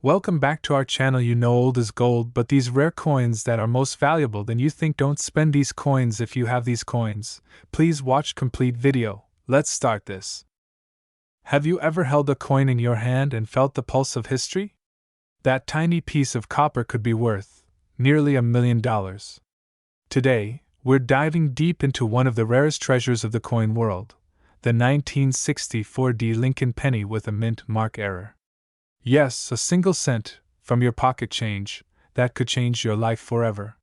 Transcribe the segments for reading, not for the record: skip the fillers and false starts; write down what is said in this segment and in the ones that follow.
Welcome back to our channel. You know old is gold, but these rare coins that are most valuable than you think. Don't spend these coins if you have these coins. Please watch complete video. Let's start this. Have you ever held a coin in your hand and felt the pulse of history? That tiny piece of copper could be worth nearly $1 million. Today, we're diving deep into one of the rarest treasures of the coin world, the 1964 Lincoln penny with a mint mark error. Yes, a single cent from your pocket change that could change your life forever.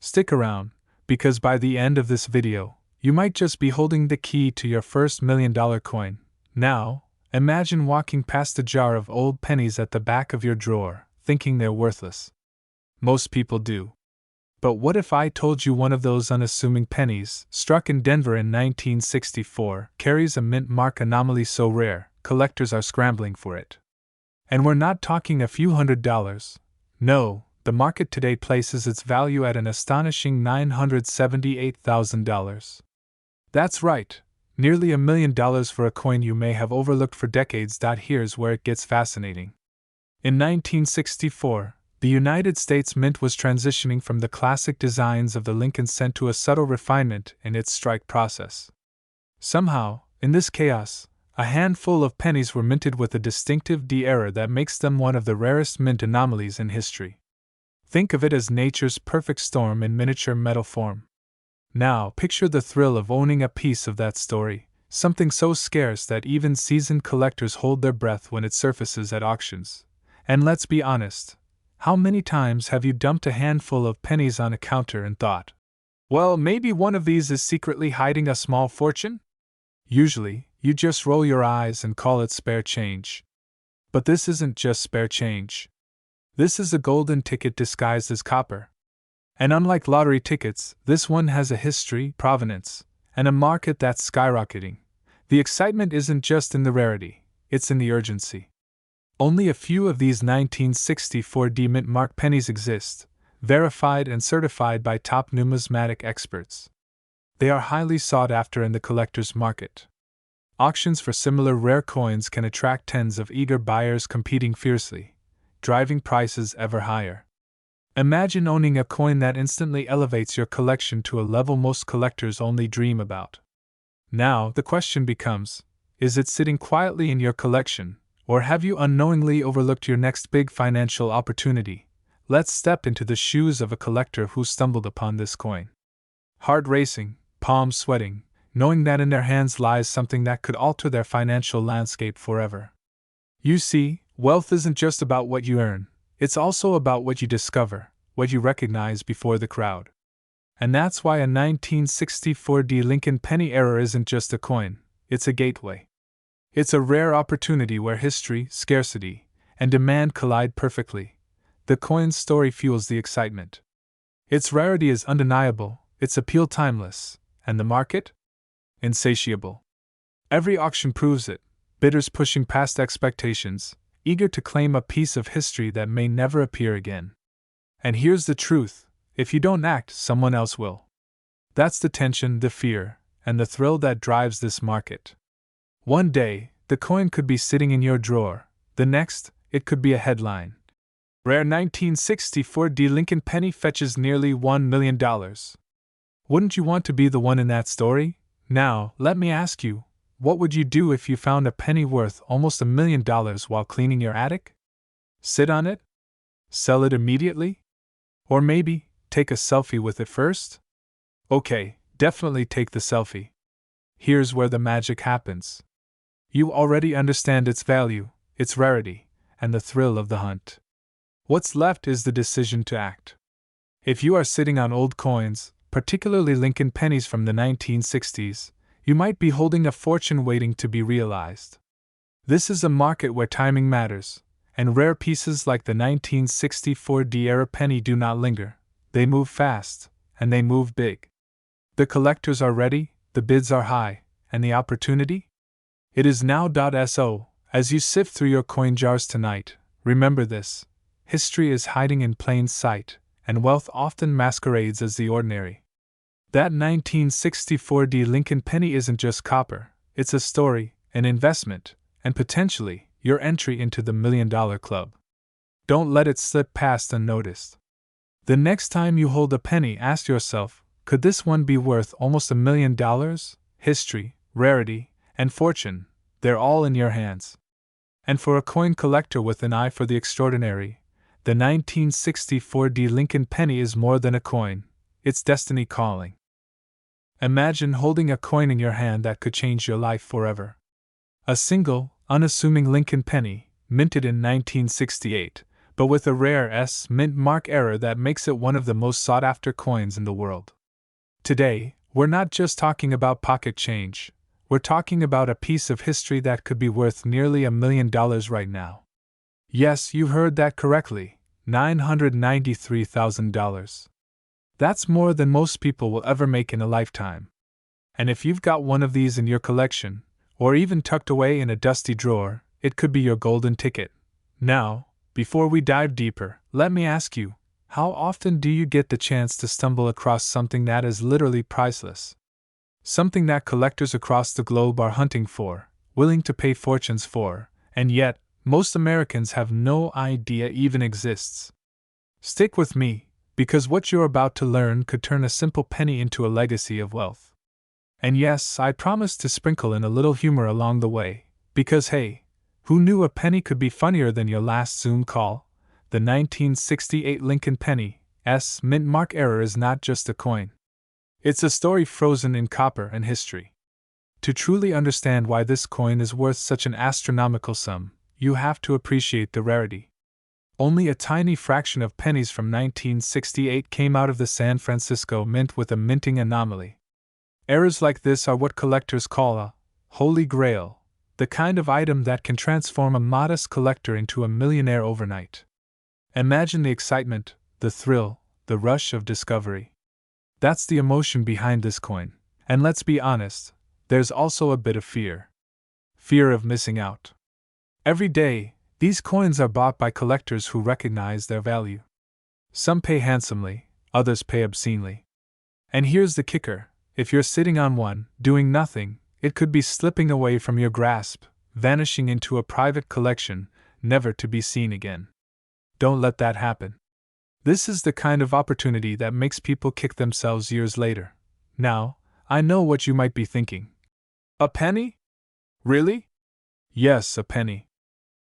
Stick around, because by the end of this video, you might just be holding the key to your first $1 million coin. Now, imagine walking past a jar of old pennies at the back of your drawer, thinking they're worthless. Most people do. But what if I told you one of those unassuming pennies, struck in Denver in 1964, carries a mint mark anomaly so rare, collectors are scrambling for it? And we're not talking a few $100s. No, the market today places its value at an astonishing $978,000. That's right, nearly $1 million for a coin you may have overlooked for decades. Here's where it gets fascinating. In 1964, the United States Mint was transitioning from the classic designs of the Lincoln cent to a subtle refinement in its strike process. Somehow, in this chaos, a handful of pennies were minted with a distinctive D error that makes them one of the rarest mint anomalies in history. Think of it as nature's perfect storm in miniature metal form. Now, picture the thrill of owning a piece of that story, something so scarce that even seasoned collectors hold their breath when it surfaces at auctions. And let's be honest, how many times have you dumped a handful of pennies on a counter and thought, well, maybe one of these is secretly hiding a small fortune? Usually, you just roll your eyes and call it spare change. But this isn't just spare change. This is a golden ticket disguised as copper. And unlike lottery tickets, this one has a history, provenance, and a market that's skyrocketing. The excitement isn't just in the rarity, it's in the urgency. Only a few of these 1964 mint mark pennies exist, verified and certified by top numismatic experts. They are highly sought after in the collector's market. Auctions for similar rare coins can attract tens of eager buyers competing fiercely, driving prices ever higher. Imagine owning a coin that instantly elevates your collection to a level most collectors only dream about. Now, the question becomes, is it sitting quietly in your collection, or have you unknowingly overlooked your next big financial opportunity? Let's step into the shoes of a collector who stumbled upon this coin. Heart racing, palms sweating, knowing that in their hands lies something that could alter their financial landscape forever. You see, wealth isn't just about what you earn, it's also about what you discover, what you recognize before the crowd. And that's why a 1964 Lincoln penny error isn't just a coin, it's a gateway. It's a rare opportunity where history, scarcity, and demand collide perfectly. The coin's story fuels the excitement. Its rarity is undeniable, its appeal timeless, and the market? Insatiable. Every auction proves it, bidders pushing past expectations, eager to claim a piece of history that may never appear again. And here's the truth, if you don't act, someone else will. That's the tension, the fear, and the thrill that drives this market. One day, the coin could be sitting in your drawer, the next, it could be a headline. Rare 1964 Lincoln penny fetches nearly $1 million. Wouldn't you want to be the one in that story? Now, let me ask you, what would you do if you found a penny worth almost $1 million while cleaning your attic? Sit on it? Sell it immediately? Or maybe, take a selfie with it first? Okay, definitely take the selfie. Here's where the magic happens. You already understand its value, its rarity, and the thrill of the hunt. What's left is the decision to act. If you are sitting on old coins, particularly Lincoln pennies from the 1960s, you might be holding a fortune waiting to be realized. This is a market where timing matters, and rare pieces like the 1964 era penny do not linger. They move fast, and they move big. The collectors are ready, the bids are high, and the opportunity? It is now. So, as you sift through your coin jars tonight, remember this: history is hiding in plain sight, and wealth often masquerades as the ordinary. That 1964 Lincoln penny isn't just copper, it's a story, an investment, and potentially your entry into the $1 Million Club. Don't let it slip past unnoticed. The next time you hold a penny, ask yourself, could this one be worth almost $1 million? History, rarity, and fortune, they're all in your hands. And for a coin collector with an eye for the extraordinary, the 1964 D. Lincoln penny is more than a coin, it's destiny calling. Imagine holding a coin in your hand that could change your life forever. A single, unassuming Lincoln penny, minted in 1968, but with a rare S mint mark error that makes it one of the most sought-after coins in the world. Today, we're not just talking about pocket change, we're talking about a piece of history that could be worth nearly $1 million right now. Yes, you heard that correctly, $993,000. That's more than most people will ever make in a lifetime. And if you've got one of these in your collection, or even tucked away in a dusty drawer, it could be your golden ticket. Now, before we dive deeper, let me ask you, how often do you get the chance to stumble across something that is literally priceless? Something that collectors across the globe are hunting for, willing to pay fortunes for, and yet, most Americans have no idea even exists. Stick with me, because what you're about to learn could turn a simple penny into a legacy of wealth. And yes, I promise to sprinkle in a little humor along the way, because hey, who knew a penny could be funnier than your last Zoom call? The 1968 Lincoln penny, S mint mark error is not just a coin. It's a story frozen in copper and history. To truly understand why this coin is worth such an astronomical sum, you have to appreciate the rarity. Only a tiny fraction of pennies from 1968 came out of the San Francisco Mint with a minting anomaly. Errors like this are what collectors call a holy grail, the kind of item that can transform a modest collector into a millionaire overnight. Imagine the excitement, the thrill, the rush of discovery. That's the emotion behind this coin, and let's be honest, there's also a bit of fear. Fear of missing out. Every day, these coins are bought by collectors who recognize their value. Some pay handsomely, others pay obscenely. And here's the kicker, if you're sitting on one, doing nothing, it could be slipping away from your grasp, vanishing into a private collection, never to be seen again. Don't let that happen. This is the kind of opportunity that makes people kick themselves years later. Now, I know what you might be thinking. A penny? Really? Yes, a penny.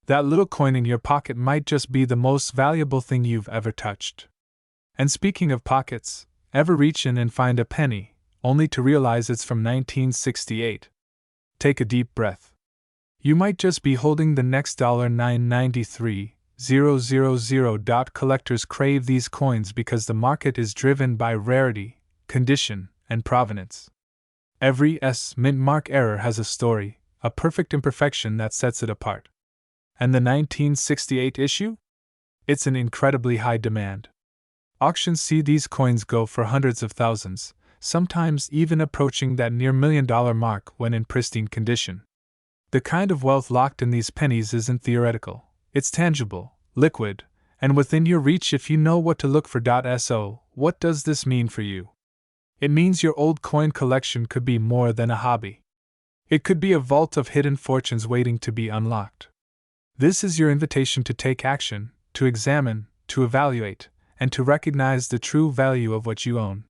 That little coin in your pocket might just be the most valuable thing you've ever touched. And speaking of pockets, ever reach in and find a penny, only to realize it's from 1968? Take a deep breath. You might just be holding the next $993,000. Collectors crave these coins because the market is driven by rarity, condition, and provenance. Every S mint mark error has a story, a perfect imperfection that sets it apart. And the 1968 issue? It's in incredibly high demand. Auctions see these coins go for hundreds of thousands, sometimes even approaching that near $1 million mark when in pristine condition. The kind of wealth locked in these pennies isn't theoretical, it's tangible, liquid, and within your reach if you know what to look for. So, what does this mean for you? It means your old coin collection could be more than a hobby. It could be a vault of hidden fortunes waiting to be unlocked. This is your invitation to take action, to examine, to evaluate, and to recognize the true value of what you own.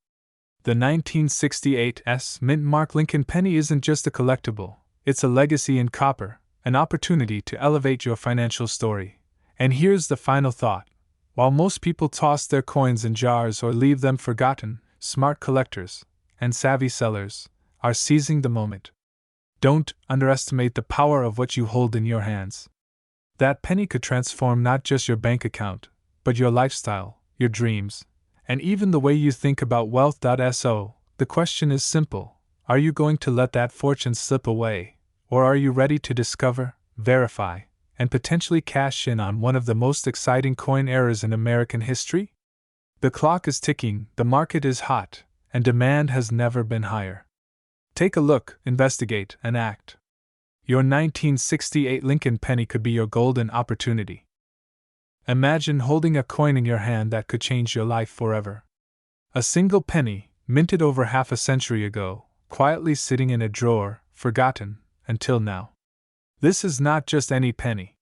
The 1968 S mint mark Lincoln penny isn't just a collectible, it's a legacy in copper, an opportunity to elevate your financial story. And here's the final thought. While most people toss their coins in jars or leave them forgotten, smart collectors and savvy sellers are seizing the moment. Don't underestimate the power of what you hold in your hands. That penny could transform not just your bank account, but your lifestyle, your dreams, and even the way you think about wealth. So, the question is simple. Are you going to let that fortune slip away, or are you ready to discover, verify, and potentially cash in on one of the most exciting coin eras in American history? The clock is ticking, the market is hot, and demand has never been higher. Take a look, investigate, and act. Your 1968 Lincoln penny could be your golden opportunity. Imagine holding a coin in your hand that could change your life forever. A single penny, minted over half a century ago, quietly sitting in a drawer, forgotten, until now. This is not just any penny.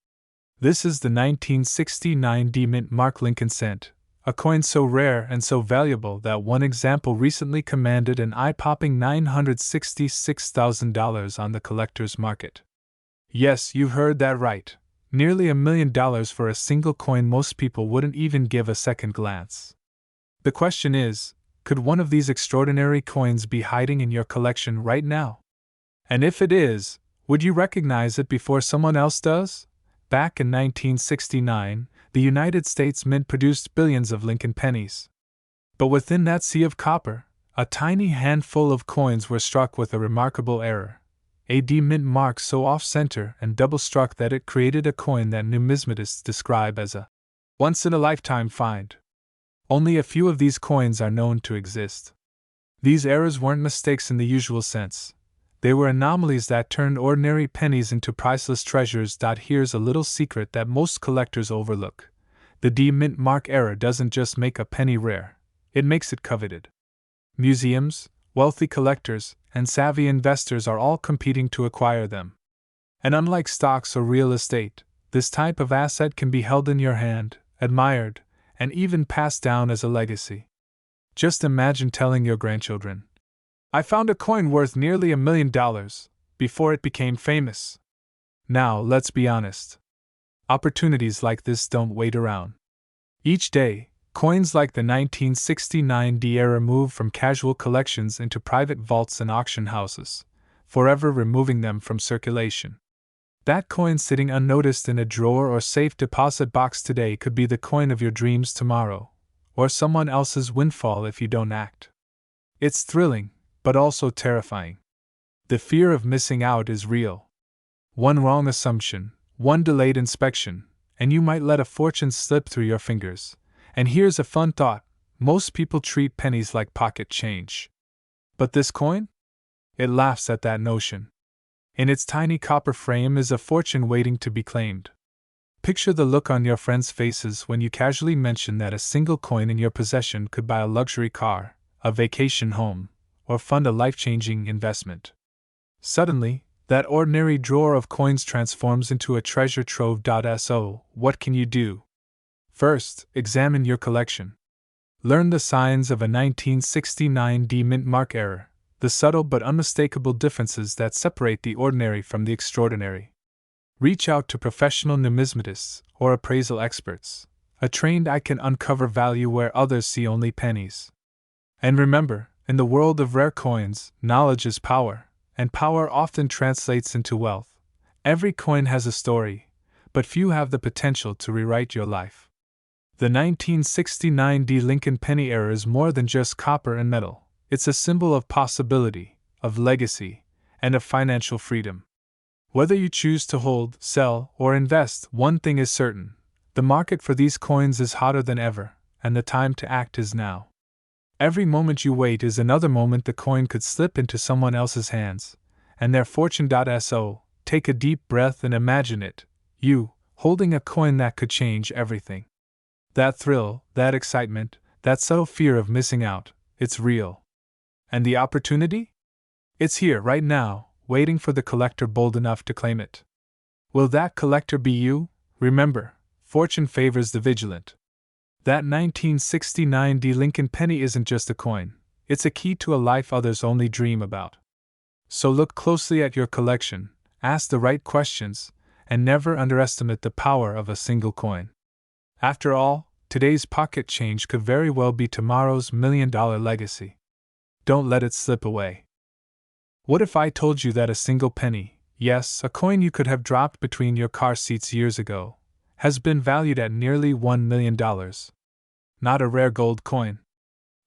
This is the 1969 D Mint Mark Lincoln cent, a coin so rare and so valuable that one example recently commanded an eye-popping $966,000 on the collector's market. Yes, you heard that right. Nearly $1 million for a single coin most people wouldn't even give a second glance. The question is, could one of these extraordinary coins be hiding in your collection right now? And if it is, would you recognize it before someone else does? Back in 1969, the United States Mint produced billions of Lincoln pennies. But within that sea of copper, a tiny handful of coins were struck with a remarkable error. A D Mint mark so off-center and double-struck that it created a coin that numismatists describe as a once-in-a-lifetime find. Only a few of these coins are known to exist. These errors weren't mistakes in the usual sense. They were anomalies that turned ordinary pennies into priceless treasures. Here's a little secret that most collectors overlook. The D Mint mark error doesn't just make a penny rare, it makes it coveted. Museums, wealthy collectors, and savvy investors are all competing to acquire them. And unlike stocks or real estate, this type of asset can be held in your hand, admired, and even passed down as a legacy. Just imagine telling your grandchildren, "I found a coin worth nearly $1 million," before it became famous. Now, let's be honest. Opportunities like this don't wait around. Each day, coins like the 1969 D era move from casual collections into private vaults and auction houses, forever removing them from circulation. That coin sitting unnoticed in a drawer or safe deposit box today could be the coin of your dreams tomorrow, or someone else's windfall if you don't act. It's thrilling, but also terrifying. The fear of missing out is real. One wrong assumption, one delayed inspection, and you might let a fortune slip through your fingers. And here's a fun thought: most people treat pennies like pocket change. But this coin? It laughs at that notion. In its tiny copper frame is a fortune waiting to be claimed. Picture the look on your friends' faces when you casually mention that a single coin in your possession could buy a luxury car, a vacation home, or fund a life-changing investment. Suddenly, that ordinary drawer of coins transforms into a treasure trove. So, what can you do? First, examine your collection. Learn the signs of a 1969 D Mint mark error, the subtle but unmistakable differences that separate the ordinary from the extraordinary. Reach out to professional numismatists or appraisal experts. A trained eye can uncover value where others see only pennies. And remember, in the world of rare coins, knowledge is power, and power often translates into wealth. Every coin has a story, but few have the potential to rewrite your life. The 1969 D Lincoln penny error is more than just copper and metal. It's a symbol of possibility, of legacy, and of financial freedom. Whether you choose to hold, sell, or invest, one thing is certain: the market for these coins is hotter than ever, and the time to act is now. Every moment you wait is another moment the coin could slip into someone else's hands, and their fortune. So, take a deep breath and imagine it, you, holding a coin that could change everything. That thrill, that excitement, that subtle fear of missing out, it's real. And the opportunity? It's here right now, waiting for the collector bold enough to claim it. Will that collector be you? Remember, fortune favors the vigilant. That 1969 D Lincoln penny isn't just a coin, it's a key to a life others only dream about. So look closely at your collection, ask the right questions, and never underestimate the power of a single coin. After all, today's pocket change could very well be tomorrow's million-dollar legacy. Don't let it slip away. What if I told you that a single penny, yes, a coin you could have dropped between your car seats years ago, has been valued at nearly $1 million? Not a rare gold coin.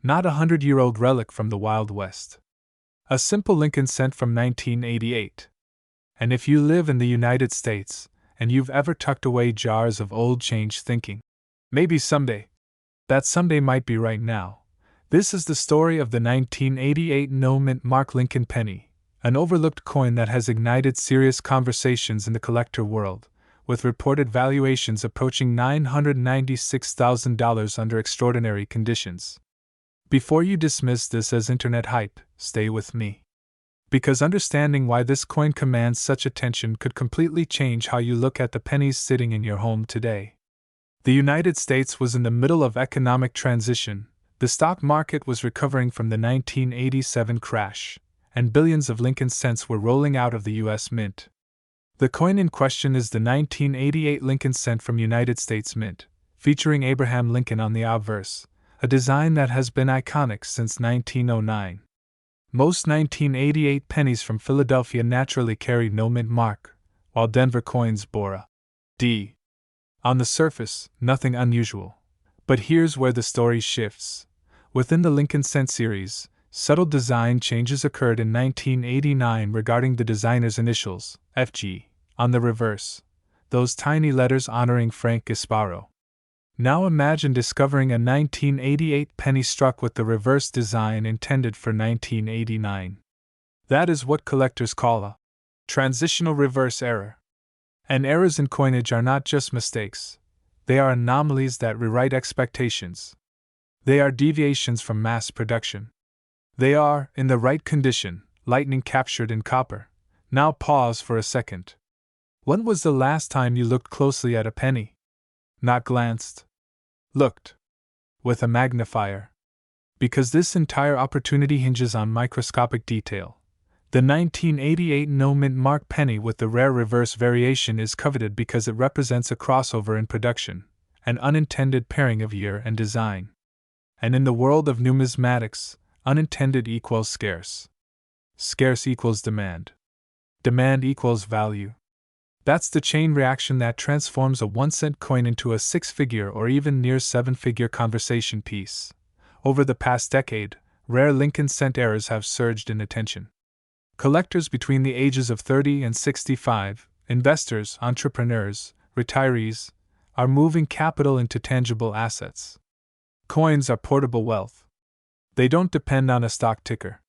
Not a 100-year-old relic from the Wild West. A simple Lincoln cent from 1988. And if you live in the United States, and you've ever tucked away jars of old change thinking, maybe someday, that someday might be right now, this is the story of the 1988 No Mint Mark Lincoln penny, an overlooked coin that has ignited serious conversations in the collector world, with reported valuations approaching $996,000 under extraordinary conditions. Before you dismiss this as internet hype, stay with me. Because understanding why this coin commands such attention could completely change how you look at the pennies sitting in your home today. The United States was in the middle of economic transition. The stock market was recovering from the 1987 crash, and billions of Lincoln cents were rolling out of the U.S. Mint. The coin in question is the 1988 Lincoln cent from United States Mint, featuring Abraham Lincoln on the obverse, a design that has been iconic since 1909. Most 1988 pennies from Philadelphia naturally carried no mint mark, while Denver coins bore a D. On the surface, nothing unusual. But here's where the story shifts. Within the Lincoln cent series, subtle design changes occurred in 1989 regarding the designer's initials, FG, on the reverse, those tiny letters honoring Frank Gasparo. Now imagine discovering a 1988 penny struck with the reverse design intended for 1989. That is what collectors call a transitional reverse error. And errors in coinage are not just mistakes, they are anomalies that rewrite expectations. They are deviations from mass production. They are, in the right condition, lightning captured in copper. Now pause for a second. When was the last time you looked closely at a penny? Not glanced. Looked. With a magnifier. Because this entire opportunity hinges on microscopic detail. The 1988 no-mint mark penny with the rare reverse variation is coveted because it represents a crossover in production, an unintended pairing of year and design. And in the world of numismatics, unintended equals scarce. Scarce equals demand. Demand equals value. That's the chain reaction that transforms a 1-cent coin into a 6-figure or even near 7-figure conversation piece. Over the past decade, rare Lincoln cent errors have surged in attention. Collectors between the ages of 30 and 65, investors, entrepreneurs, retirees, are moving capital into tangible assets. Coins are portable wealth. They don't depend on a stock ticker.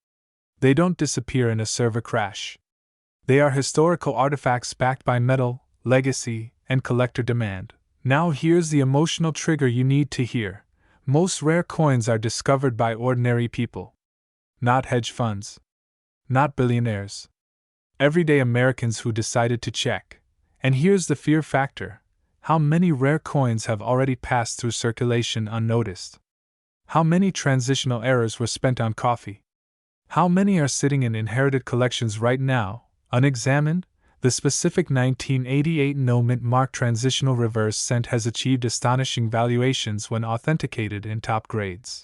They don't disappear in a server crash. They are historical artifacts backed by metal, legacy, and collector demand. Now here's the emotional trigger you need to hear. Most rare coins are discovered by ordinary people. Not hedge funds. Not billionaires. Everyday Americans who decided to check. And here's the fear factor. How many rare coins have already passed through circulation unnoticed? How many transitional errors were spent on coffee? How many are sitting in inherited collections right now, unexamined? The specific 1988 no-mint mark transitional reverse cent has achieved astonishing valuations when authenticated in top grades.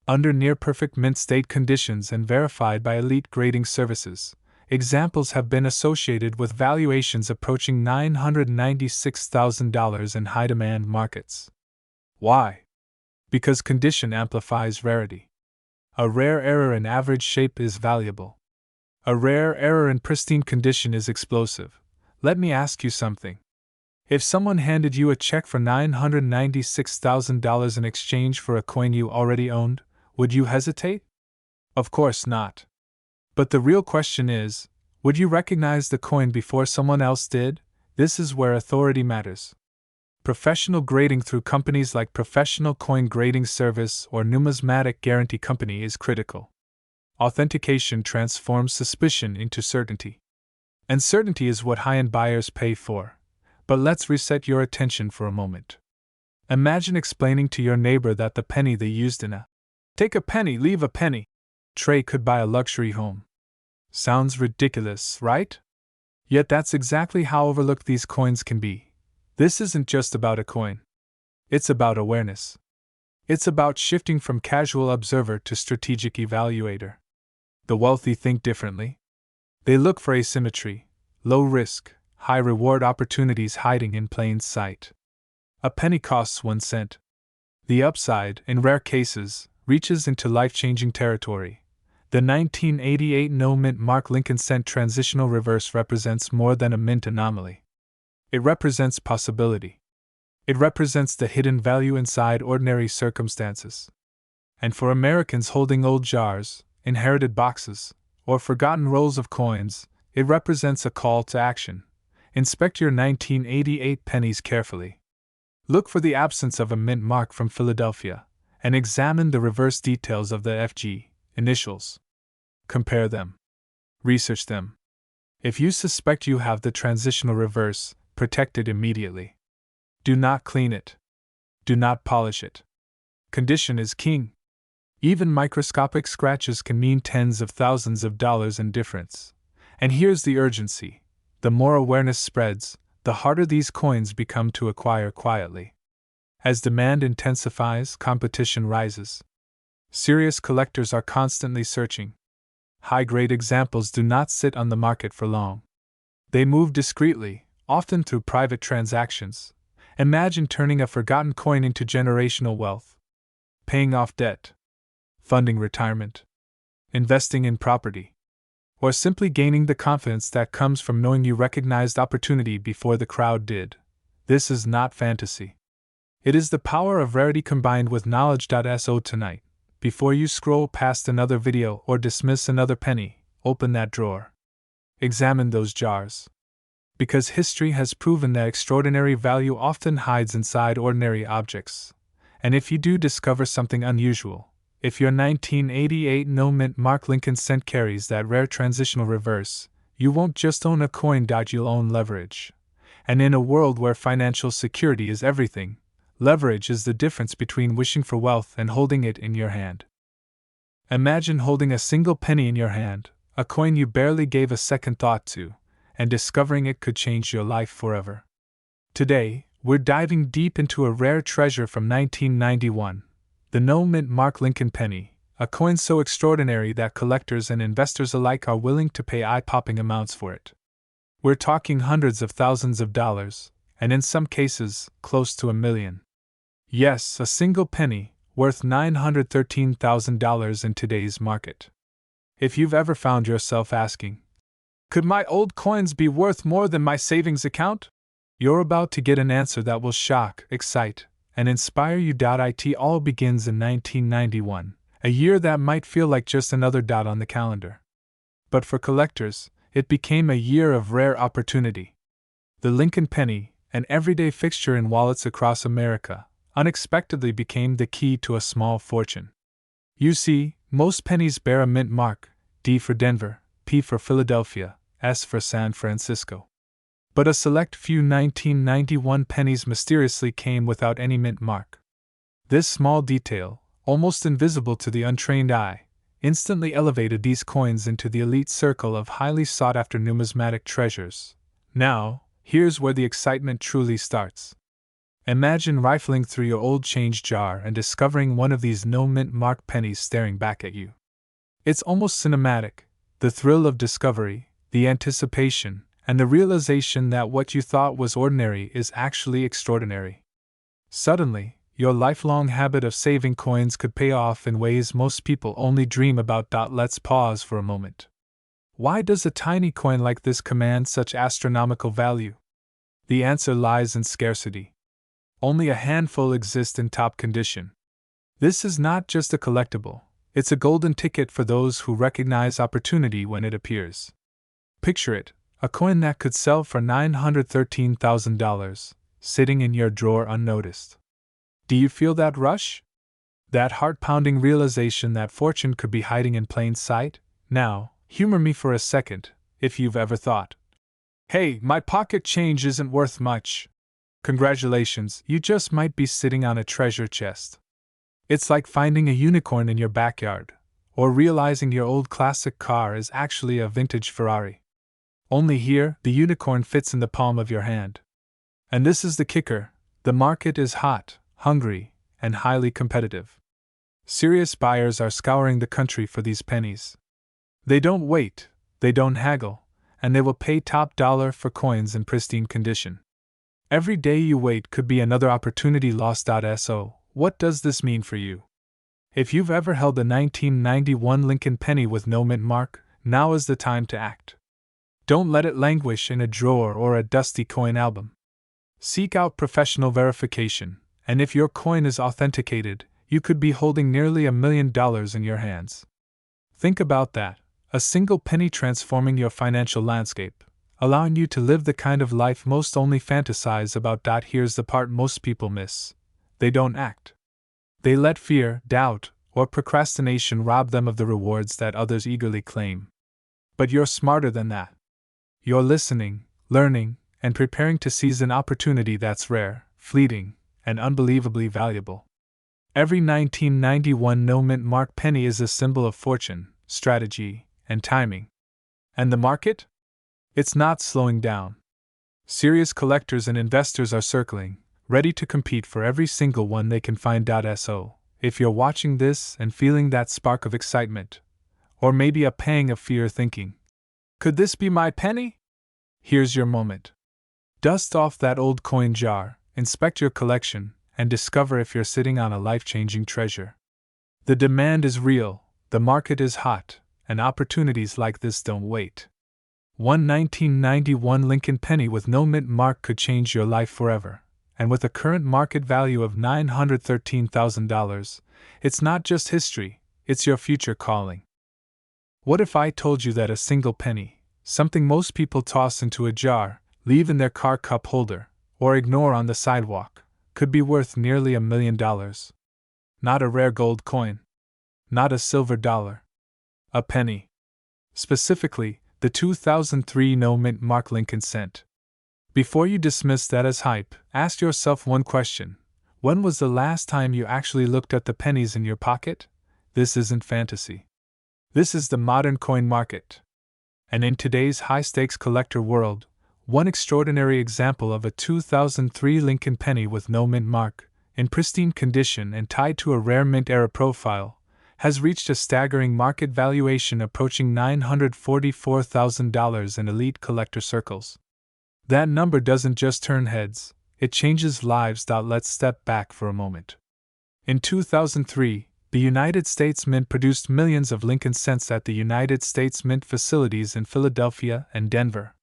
Under near-perfect mint state conditions and verified by elite grading services, examples have been associated with valuations approaching $996,000 in high-demand markets. Why? Because condition amplifies rarity. A rare error in average shape is valuable. A rare error in pristine condition is explosive. Let me ask you something. If someone handed you a check for $996,000 in exchange for a coin you already owned, would you hesitate? Of course not. But the real question is, would you recognize the coin before someone else did? This is where authority matters. Professional grading through companies like Professional Coin Grading Service or Numismatic Guarantee Company is critical. Authentication transforms suspicion into certainty. And certainty is what high-end buyers pay for. But let's reset your attention for a moment. Imagine explaining to your neighbor that the penny they used in a "take a penny, leave a penny" tray could buy a luxury home. Sounds ridiculous, right? Yet that's exactly how overlooked these coins can be. This isn't just about a coin. It's about awareness. It's about shifting from casual observer to strategic evaluator. The wealthy think differently. They look for asymmetry, low risk, high reward opportunities hiding in plain sight. A penny costs 1 cent. The upside, in rare cases, reaches into life-changing territory. The 1988 no-mint mark Lincoln cent transitional reverse represents more than a mint anomaly. It represents possibility. It represents the hidden value inside ordinary circumstances. And for Americans holding old jars, inherited boxes, or forgotten rolls of coins, it represents a call to action. Inspect your 1988 pennies carefully. Look for the absence of a mint mark from Philadelphia, and examine the reverse details of the FG initials. Compare them. Research them. If you suspect you have the transitional reverse, protect it immediately. Do not clean it. Do not polish it. Condition is king. Even microscopic scratches can mean tens of thousands of dollars in difference. And here's the urgency. The more awareness spreads, the harder these coins become to acquire quietly. As demand intensifies, competition rises. Serious collectors are constantly searching. High-grade examples do not sit on the market for long. They move discreetly, often through private transactions. Imagine turning a forgotten coin into generational wealth. Paying off debt. Funding retirement. Investing in property. Or simply gaining the confidence that comes from knowing you recognized opportunity before the crowd did. This is not fantasy. It is the power of rarity combined with knowledge. So tonight, before you scroll past another video or dismiss another penny, open that drawer. Examine those jars. Because history has proven that extraordinary value often hides inside ordinary objects. And if you do discover something unusual, if your 1988 no-mint Mark Lincoln cent carries that rare transitional reverse, you won't just own a coin. You'll own leverage. And in a world where financial security is everything, leverage is the difference between wishing for wealth and holding it in your hand. Imagine holding a single penny in your hand, a coin you barely gave a second thought to, and discovering it could change your life forever. Today, we're diving deep into a rare treasure from 1991, the no-mint Mark Lincoln penny, a coin so extraordinary that collectors and investors alike are willing to pay eye-popping amounts for it. We're talking hundreds of thousands of dollars, and in some cases, close to $1 million. Yes, a single penny, worth $913,000 in today's market. If you've ever found yourself asking, could my old coins be worth more than my savings account? You're about to get an answer that will shock, excite, and inspire you. It all begins in 1991, a year that might feel like just another dot on the calendar. But for collectors, it became a year of rare opportunity. The Lincoln penny, an everyday fixture in wallets across America, unexpectedly became the key to a small fortune. You see, most pennies bear a mint mark, D for Denver, P for Philadelphia, S for San Francisco. But a select few 1991 pennies mysteriously came without any mint mark. This small detail, almost invisible to the untrained eye, instantly elevated these coins into the elite circle of highly sought-after numismatic treasures. Now, here's where the excitement truly starts. Imagine rifling through your old change jar and discovering one of these no-mint mark pennies staring back at you. It's almost cinematic, the thrill of discovery, the anticipation, and the realization that what you thought was ordinary is actually extraordinary. Suddenly, your lifelong habit of saving coins could pay off in ways most people only dream about. Let's pause for a moment. Why does a tiny coin like this command such astronomical value? The answer lies in scarcity. Only a handful exist in top condition. This is not just a collectible, it's a golden ticket for those who recognize opportunity when it appears. Picture it, a coin that could sell for $913,000, sitting in your drawer unnoticed. Do you feel that rush? That heart-pounding realization that fortune could be hiding in plain sight? Now, humor me for a second, if you've ever thought, hey, my pocket change isn't worth much. Congratulations, you just might be sitting on a treasure chest. It's like finding a unicorn in your backyard, or realizing your old classic car is actually a vintage Ferrari. Only here, the unicorn fits in the palm of your hand. And this is the kicker, the market is hot, hungry, and highly competitive. Serious buyers are scouring the country for these pennies. They don't wait, they don't haggle, and they will pay top dollar for coins in pristine condition. Every day you wait could be another opportunity lost. So, what does this mean for you? If you've ever held a 1991 Lincoln penny with no mint mark, now is the time to act. Don't let it languish in a drawer or a dusty coin album. Seek out professional verification, and if your coin is authenticated, you could be holding nearly $1 million in your hands. Think about that, a single penny transforming your financial landscape, allowing you to live the kind of life most only fantasize about. Here's the part most people miss. They don't act. They let fear, doubt, or procrastination rob them of the rewards that others eagerly claim. But you're smarter than that. You're listening, learning, and preparing to seize an opportunity that's rare, fleeting, and unbelievably valuable. Every 1991 no-mint mark penny is a symbol of fortune, strategy, and timing. And the market? It's not slowing down. Serious collectors and investors are circling, ready to compete for every single one they can find. So, if you're watching this and feeling that spark of excitement, or maybe a pang of fear thinking, could this be my penny? Here's your moment. Dust off that old coin jar, inspect your collection, and discover if you're sitting on a life-changing treasure. The demand is real, the market is hot, and opportunities like this don't wait. One 1991 Lincoln penny with no mint mark could change your life forever, and with a current market value of $913,000, it's not just history, it's your future calling. What if I told you that a single penny, something most people toss into a jar, leave in their car cup holder, or ignore on the sidewalk, could be worth nearly $1 million? Not a rare gold coin. Not a silver dollar. A penny. Specifically, the 2003 no-mint mark Lincoln cent. Before you dismiss that as hype, ask yourself one question. When was the last time you actually looked at the pennies in your pocket? This isn't fantasy. This is the modern coin market. And in today's high-stakes collector world, one extraordinary example of a 2003 Lincoln penny with no mint mark, in pristine condition and tied to a rare mint-era profile, has reached a staggering market valuation approaching $944,000 in elite collector circles. That number doesn't just turn heads, it changes lives. Let's step back for a moment. In 2003, the United States Mint produced millions of Lincoln cents at the United States Mint facilities in Philadelphia and Denver.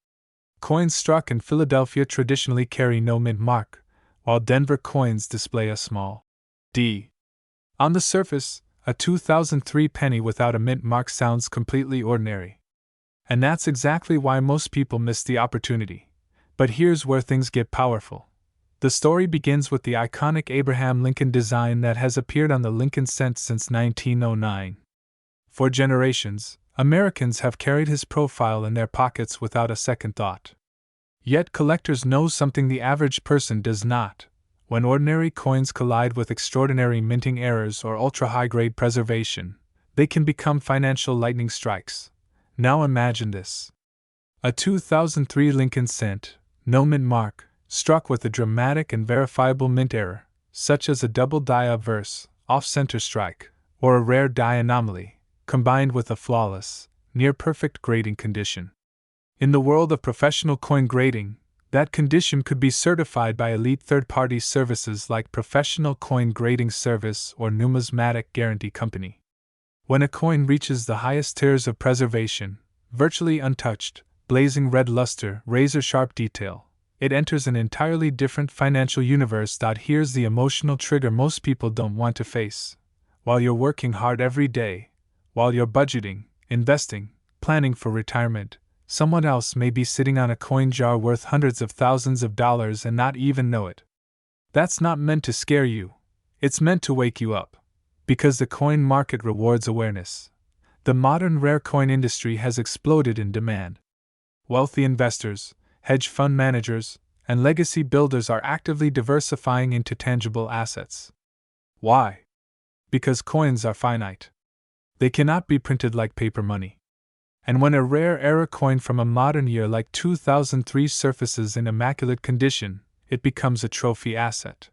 Coins struck in Philadelphia traditionally carry no mint mark, while Denver coins display a small D. On the surface, a 2003 penny without a mint mark sounds completely ordinary. And that's exactly why most people miss the opportunity. But here's where things get powerful. The story begins with the iconic Abraham Lincoln design that has appeared on the Lincoln cent since 1909. For generations, Americans have carried his profile in their pockets without a second thought. Yet collectors know something the average person does not. When ordinary coins collide with extraordinary minting errors or ultra-high-grade preservation, they can become financial lightning strikes. Now imagine this. A 2003 Lincoln cent, no mint mark, struck with a dramatic and verifiable mint error, such as a double die obverse, off-center strike, or a rare die anomaly, combined with a flawless, near-perfect grading condition. In the world of professional coin grading, that condition could be certified by elite third-party services like Professional Coin Grading Service or Numismatic Guarantee Company. When a coin reaches the highest tiers of preservation, virtually untouched, blazing red luster, razor-sharp detail, it enters an entirely different financial universe. Here's the emotional trigger most people don't want to face. While you're working hard every day, while you're budgeting, investing, planning for retirement, someone else may be sitting on a coin jar worth hundreds of thousands of dollars and not even know it. That's not meant to scare you. It's meant to wake you up. Because the coin market rewards awareness. The modern rare coin industry has exploded in demand. Wealthy investors, hedge fund managers, and legacy builders are actively diversifying into tangible assets. Why? Because coins are finite. They cannot be printed like paper money. And when a rare era coin from a modern year like 2003 surfaces in immaculate condition, it becomes a trophy asset.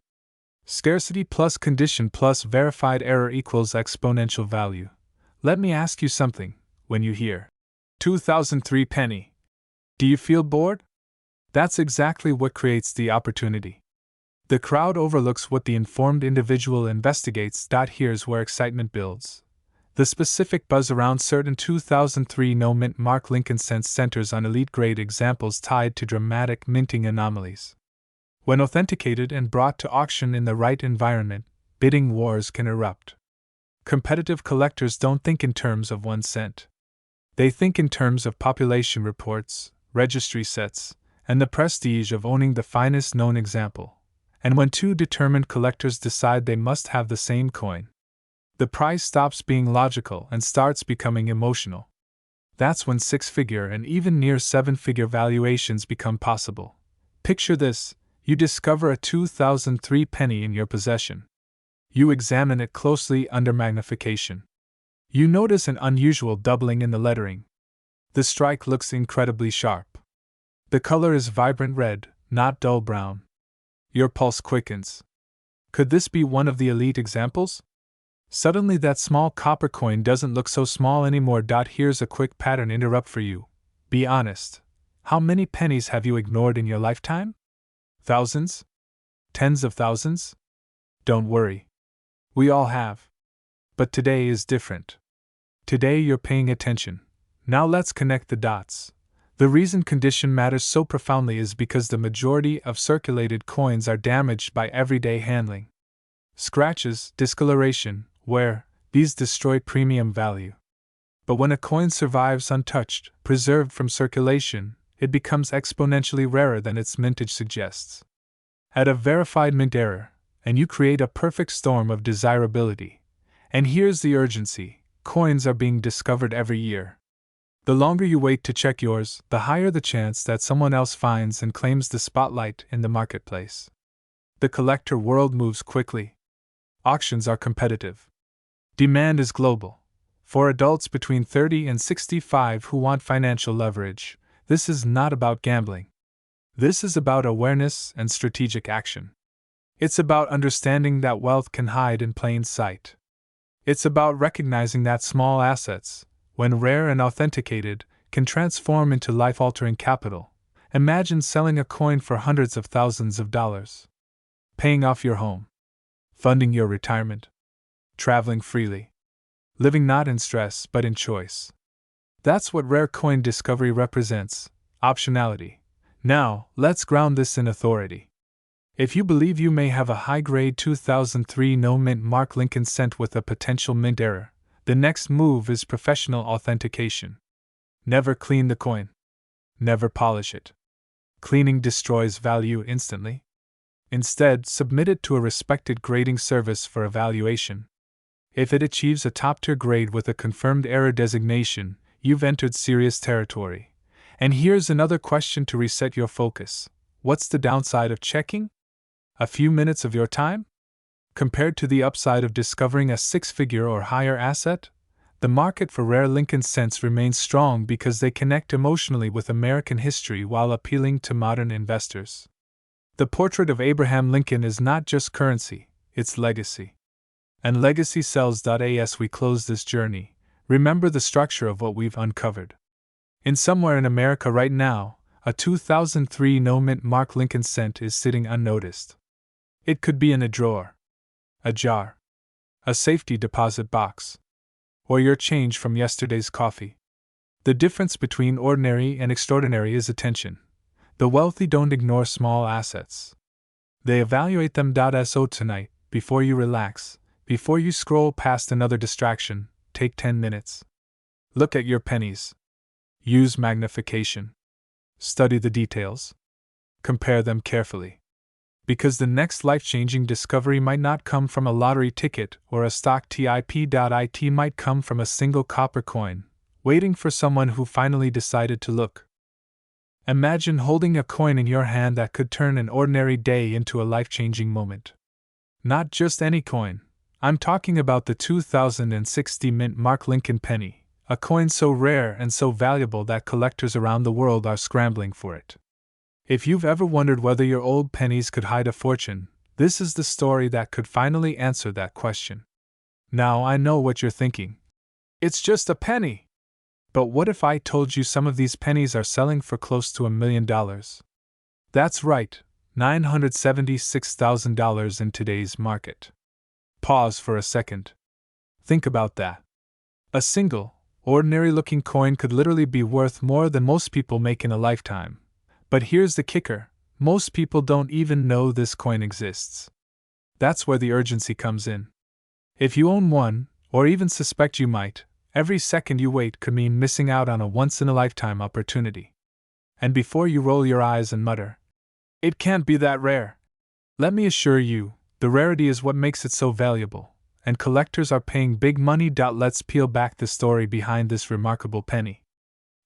Scarcity plus condition plus verified error equals exponential value. Let me ask you something. When you hear 2003 penny, do you feel bored? That's exactly what creates the opportunity. The crowd overlooks what the informed individual investigates. Here's where excitement builds. The specific buzz around certain 2003 no mint mark Lincoln cents centers on elite grade examples tied to dramatic minting anomalies. When authenticated and brought to auction in the right environment, bidding wars can erupt. Competitive collectors don't think in terms of 1 cent. They think in terms of population reports, registry sets, and the prestige of owning the finest known example. And when two determined collectors decide they must have the same coin, the price stops being logical and starts becoming emotional. That's when six-figure and even near seven-figure valuations become possible. Picture this: you discover a 2003 penny in your possession. You examine it closely under magnification. You notice an unusual doubling in the lettering. The strike looks incredibly sharp. The color is vibrant red, not dull brown. Your pulse quickens. Could this be one of the elite examples? Suddenly that small copper coin doesn't look so small anymore. Here's a quick pattern interrupt for you. Be honest. How many pennies have you ignored in your lifetime? Thousands? Tens of thousands? Don't worry. We all have. But today is different. Today you're paying attention. Now let's connect the dots. The reason condition matters so profoundly is because the majority of circulated coins are damaged by everyday handling. Scratches, discoloration, wear, these destroy premium value. But when a coin survives untouched, preserved from circulation, it becomes exponentially rarer than its mintage suggests. Add a verified mint error, and you create a perfect storm of desirability. And here's the urgency: coins are being discovered every year. The longer you wait to check yours, the higher the chance that someone else finds and claims the spotlight in the marketplace. The collector world moves quickly. Auctions are competitive. Demand is global. For adults between 30 and 65 who want financial leverage, this is not about gambling. This is about awareness and strategic action. It's about understanding that wealth can hide in plain sight. It's about recognizing that small assets, when rare and authenticated, can transform into life-altering capital. Imagine selling a coin for hundreds of thousands of dollars. Paying off your home. Funding your retirement. Traveling freely. Living not in stress but in choice. That's what rare coin discovery represents: optionality. Now, let's ground this in authority. If you believe you may have a high-grade 2003 no-mint Mark Lincoln cent with a potential mint error, the next move is professional authentication. Never clean the coin. Never polish it. Cleaning destroys value instantly. Instead, submit it to a respected grading service for evaluation. If it achieves a top-tier grade with a confirmed error designation, you've entered serious territory. And here's another question to reset your focus. What's the downside of checking? A few minutes of your time? Compared to the upside of discovering a six-figure or higher asset, the market for rare Lincoln cents remains strong because they connect emotionally with American history while appealing to modern investors. The portrait of Abraham Lincoln is not just currency, it's legacy. And legacy sells. As we close this journey, remember the structure of what we've uncovered. In somewhere in America right now, a 2003 no-mint Mark Lincoln cent is sitting unnoticed. It could be in a drawer, a jar, a safety deposit box, or your change from yesterday's coffee. The difference between ordinary and extraordinary is attention. The wealthy don't ignore small assets. They evaluate them. So tonight, before you relax, before you scroll past another distraction, take 10 minutes. Look at your pennies. Use magnification. Study the details. Compare them carefully. Because the next life-changing discovery might not come from a lottery ticket or a stock tip. It might come from a single copper coin, waiting for someone who finally decided to look. Imagine holding a coin in your hand that could turn an ordinary day into a life-changing moment. Not just any coin. I'm talking about the 2060 mint Mark Lincoln penny, a coin so rare and so valuable that collectors around the world are scrambling for it. If you've ever wondered whether your old pennies could hide a fortune, this is the story that could finally answer that question. Now I know what you're thinking. It's just a penny! But what if I told you some of these pennies are selling for close to $1 million? That's right, $976,000 in today's market. Pause for a second. Think about that. A single, ordinary-looking coin could literally be worth more than most people make in a lifetime. But here's the kicker: most people don't even know this coin exists. That's where the urgency comes in. If you own one, or even suspect you might, every second you wait could mean missing out on a once-in-a-lifetime opportunity. And before you roll your eyes and mutter, "It can't be that rare," let me assure you, the rarity is what makes it so valuable, and collectors are paying big money. Let's peel back the story behind this remarkable penny.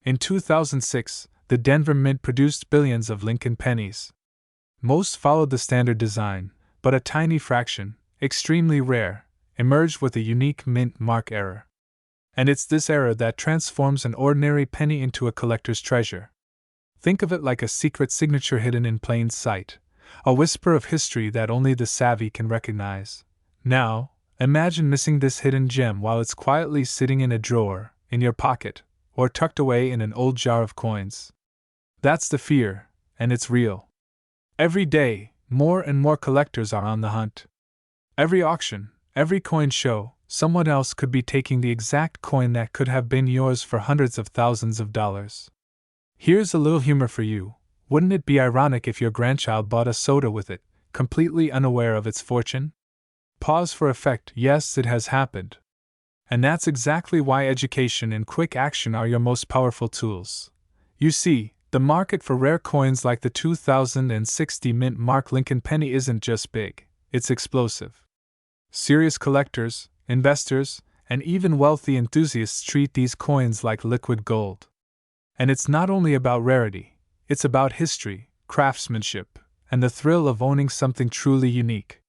In 2006, the Denver Mint produced billions of Lincoln pennies. Most followed the standard design, but a tiny fraction, extremely rare, emerged with a unique mint mark error. And it's this error that transforms an ordinary penny into a collector's treasure. Think of it like a secret signature hidden in plain sight, a whisper of history that only the savvy can recognize. Now, imagine missing this hidden gem while it's quietly sitting in a drawer, in your pocket, or tucked away in an old jar of coins. That's the fear, and it's real. Every day, more and more collectors are on the hunt. Every auction, every coin show, someone else could be taking the exact coin that could have been yours for hundreds of thousands of dollars. Here's a little humor for you. Wouldn't it be ironic if your grandchild bought a soda with it, completely unaware of its fortune? Pause for effect. Yes, it has happened. And that's exactly why education and quick action are your most powerful tools. You see, the market for rare coins like the 2060 mint mark Lincoln penny isn't just big, it's explosive. Serious collectors, investors, and even wealthy enthusiasts treat these coins like liquid gold. And it's not only about rarity, it's about history, craftsmanship, and the thrill of owning something truly unique.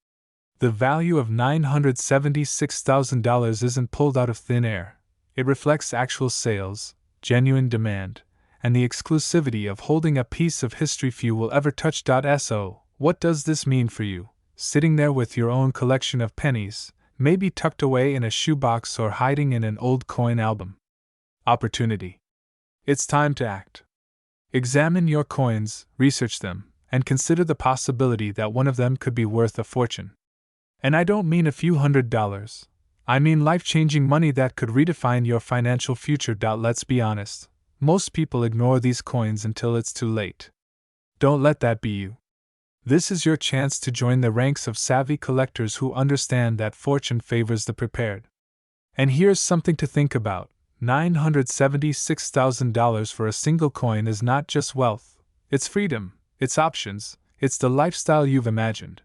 The value of $976,000 isn't pulled out of thin air. It reflects actual sales, genuine demand, and the exclusivity of holding a piece of history few will ever touch. So, what does this mean for you? Sitting there with your own collection of pennies, maybe tucked away in a shoebox or hiding in an old coin album. Opportunity. It's time to act. Examine your coins, research them, and consider the possibility that one of them could be worth a fortune. And I don't mean a few $100s. I mean life-changing money that could redefine your financial future. Let's be honest. Most people ignore these coins until it's too late. Don't let that be you. This is your chance to join the ranks of savvy collectors who understand that fortune favors the prepared. And here's something to think about. $976,000 for a single coin is not just wealth, it's freedom, it's options, it's the lifestyle you've imagined.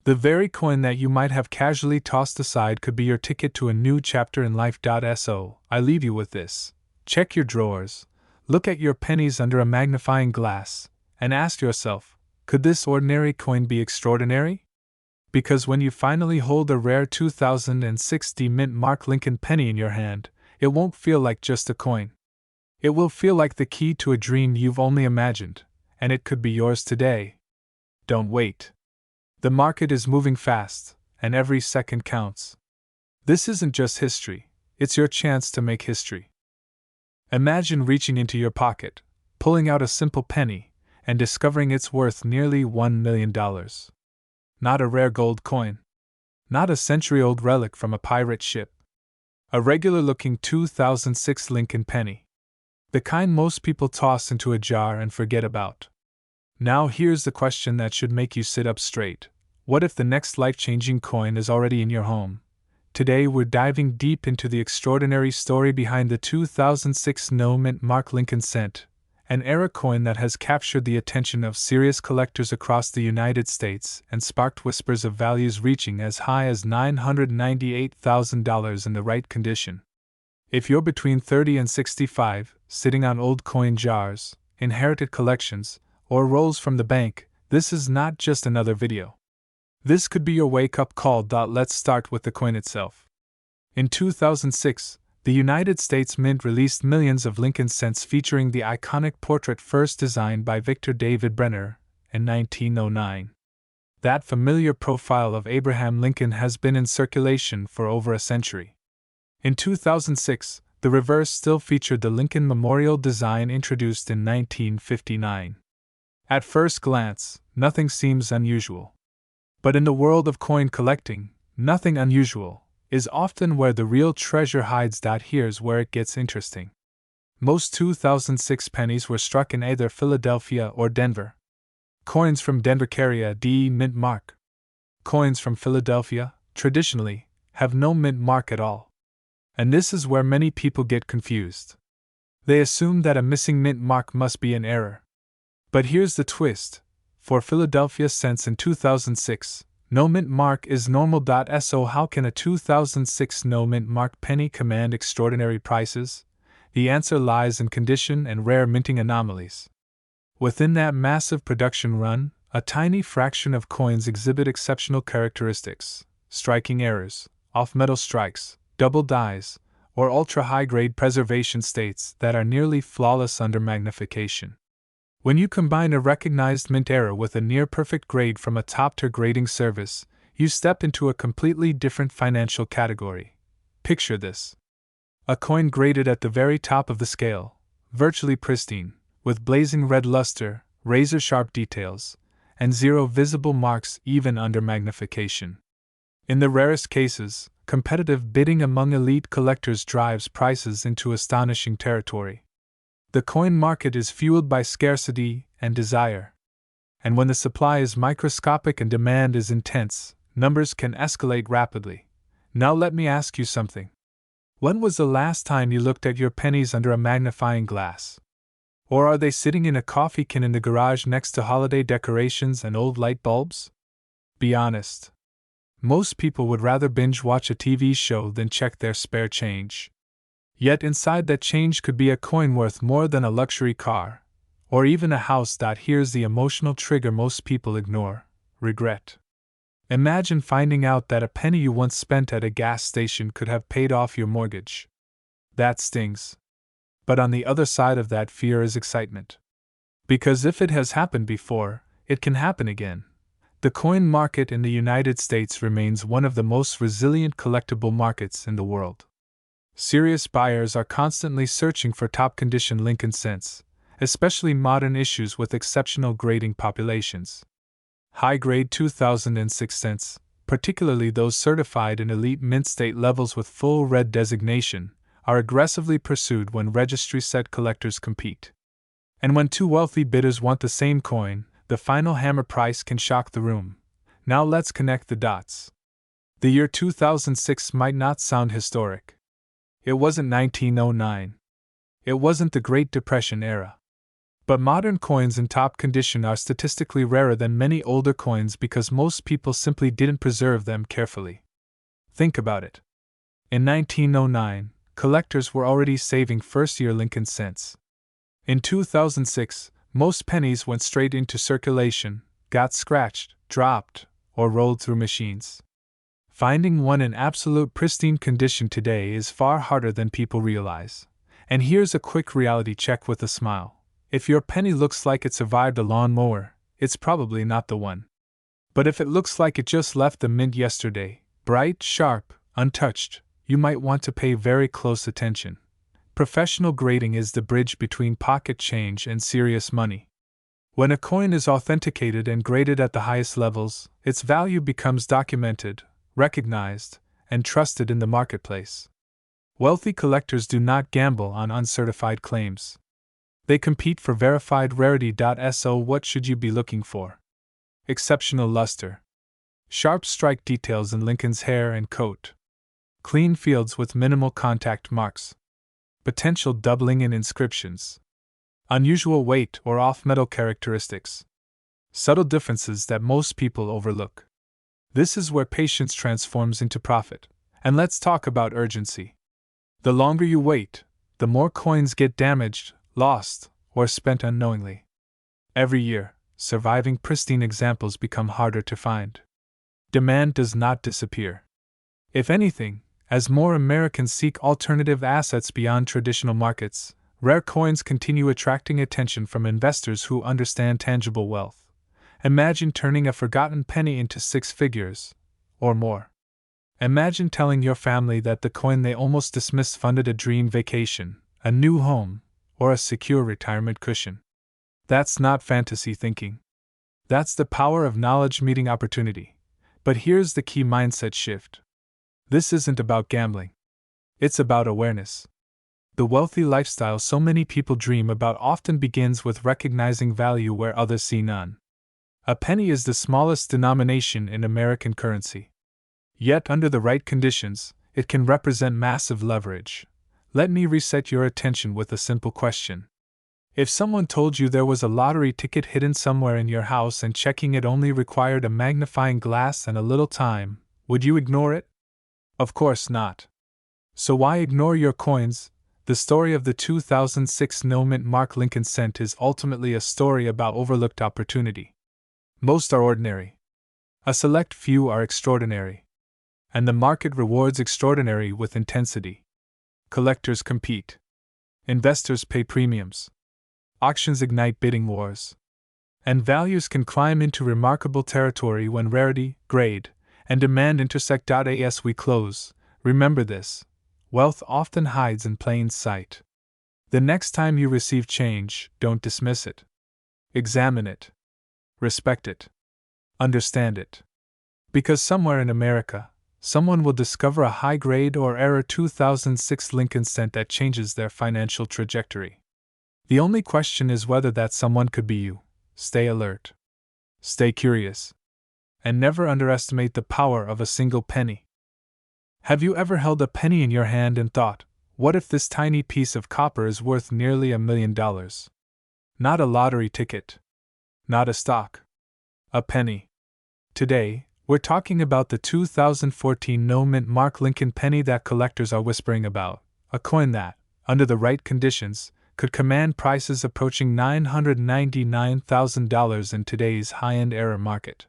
The very coin that you might have casually tossed aside could be your ticket to a new chapter in life. So, I leave you with this. Check your drawers, look at your pennies under a magnifying glass, and ask yourself, could this ordinary coin be extraordinary? Because when you finally hold a rare 2060 mint mark Lincoln penny in your hand, it won't feel like just a coin. It will feel like the key to a dream you've only imagined, and it could be yours today. Don't wait. The market is moving fast, and every second counts. This isn't just history, it's your chance to make history. Imagine reaching into your pocket, pulling out a simple penny, and discovering it's worth nearly $1 million. Not a rare gold coin. Not a century-old relic from a pirate ship. A regular-looking 2006 Lincoln penny. The kind most people toss into a jar and forget about. Now here's the question that should make you sit up straight. What if the next life-changing coin is already in your home? Today we're diving deep into the extraordinary story behind the 2006 no mint mark Lincoln cent, an era coin that has captured the attention of serious collectors across the United States and sparked whispers of values reaching as high as $998,000 in the right condition. If you're between 30 and 65, sitting on old coin jars, inherited collections, or rolls from the bank, this is not just another video. This could be your wake-up call. Let's start with the coin itself. In 2006, the United States Mint released millions of Lincoln cents featuring the iconic portrait first designed by Victor David Brenner in 1909. That familiar profile of Abraham Lincoln has been in circulation for over a century. In 2006, the reverse still featured the Lincoln Memorial design introduced in 1959. At first glance, nothing seems unusual. But in the world of coin collecting, nothing unusual is often where the real treasure hides. Here's where it gets interesting. Most 2006 pennies were struck in either Philadelphia or Denver. Coins from Denver carry a D mint mark. Coins from Philadelphia, traditionally, have no mint mark at all. And this is where many people get confused. They assume that a missing mint mark must be an error. But here's the twist. For Philadelphia cents in 2006, no mint mark is normal. So how can a 2006 no mint mark penny command extraordinary prices? The answer lies in condition and rare minting anomalies. Within that massive production run, a tiny fraction of coins exhibit exceptional characteristics, striking errors, off-metal strikes, double dies, or ultra-high-grade preservation states that are nearly flawless under magnification. When you combine a recognized mint error with a near-perfect grade from a top-tier grading service, you step into a completely different financial category. Picture this. A coin graded at the very top of the scale, virtually pristine, with blazing red luster, razor-sharp details, and zero visible marks even under magnification. In the rarest cases, competitive bidding among elite collectors drives prices into astonishing territory. The coin market is fueled by scarcity and desire. And when the supply is microscopic and demand is intense, numbers can escalate rapidly. Now let me ask you something. When was the last time you looked at your pennies under a magnifying glass? Or are they sitting in a coffee can in the garage next to holiday decorations and old light bulbs? Be honest. Most people would rather binge watch a TV show than check their spare change. Yet inside that change could be a coin worth more than a luxury car, or even a house. Here's the emotional trigger most people ignore: regret. Imagine finding out that a penny you once spent at a gas station could have paid off your mortgage. That stings. But on the other side of that fear is excitement. Because if it has happened before, it can happen again. The coin market in the United States remains one of the most resilient collectible markets in the world. Serious buyers are constantly searching for top-condition Lincoln cents, especially modern issues with exceptional grading populations. High-grade 2006 cents, particularly those certified in elite mint state levels with full red designation, are aggressively pursued when registry-set collectors compete. And when two wealthy bidders want the same coin, the final hammer price can shock the room. Now let's connect the dots. The year 2006 might not sound historic. It wasn't 1909. It wasn't the Great Depression era. But modern coins in top condition are statistically rarer than many older coins because most people simply didn't preserve them carefully. Think about it. In 1909, collectors were already saving first-year Lincoln cents. In 2006, most pennies went straight into circulation, got scratched, dropped, or rolled through machines. Finding one in absolute pristine condition today is far harder than people realize. And here's a quick reality check with a smile. If your penny looks like it survived a lawnmower, it's probably not the one. But if it looks like it just left the mint yesterday, bright, sharp, untouched, you might want to pay very close attention. Professional grading is the bridge between pocket change and serious money. When a coin is authenticated and graded at the highest levels, its value becomes documented, recognized, and trusted in the marketplace. Wealthy collectors do not gamble on uncertified claims. They compete for verified rarity. So what should you be looking for? Exceptional luster. Sharp strike details in Lincoln's hair and coat. Clean fields with minimal contact marks. Potential doubling in inscriptions. Unusual weight or off-metal characteristics. Subtle differences that most people overlook. This is where patience transforms into profit. And let's talk about urgency. The longer you wait, the more coins get damaged, lost, or spent unknowingly. Every year, surviving pristine examples become harder to find. Demand does not disappear. If anything, as more Americans seek alternative assets beyond traditional markets, rare coins continue attracting attention from investors who understand tangible wealth. Imagine turning a forgotten penny into six figures, or more. Imagine telling your family that the coin they almost dismissed funded a dream vacation, a new home, or a secure retirement cushion. That's not fantasy thinking. That's the power of knowledge meeting opportunity. But here's the key mindset shift. This isn't about gambling. It's about awareness. The wealthy lifestyle so many people dream about often begins with recognizing value where others see none. A penny is the smallest denomination in American currency. Yet under the right conditions, it can represent massive leverage. Let me reset your attention with a simple question. If someone told you there was a lottery ticket hidden somewhere in your house and checking it only required a magnifying glass and a little time, would you ignore it? Of course not. So why ignore your coins, The story of the 2006 no-mint mark Lincoln cent is ultimately a story about overlooked opportunity. Most are ordinary. A select few are extraordinary. And the market rewards extraordinary with intensity. Collectors compete. Investors pay premiums. Auctions ignite bidding wars. And values can climb into remarkable territory when rarity, grade, and demand intersect. As we close, remember this: wealth often hides in plain sight. The next time you receive change, don't dismiss it. Examine it. Respect it. Understand it. Because somewhere in America, someone will discover a high-grade or error 2006 Lincoln cent that changes their financial trajectory. The only question is whether that someone could be you. Stay alert. Stay curious. And never underestimate the power of a single penny. Have you ever held a penny in your hand and thought, what if this tiny piece of copper is worth nearly $1 million? Not a lottery ticket. Not a stock. A penny. Today, we're talking about the 2014 no-mint mark Lincoln penny that collectors are whispering about, a coin that, under the right conditions, could command prices approaching $999,000 in today's high-end error market.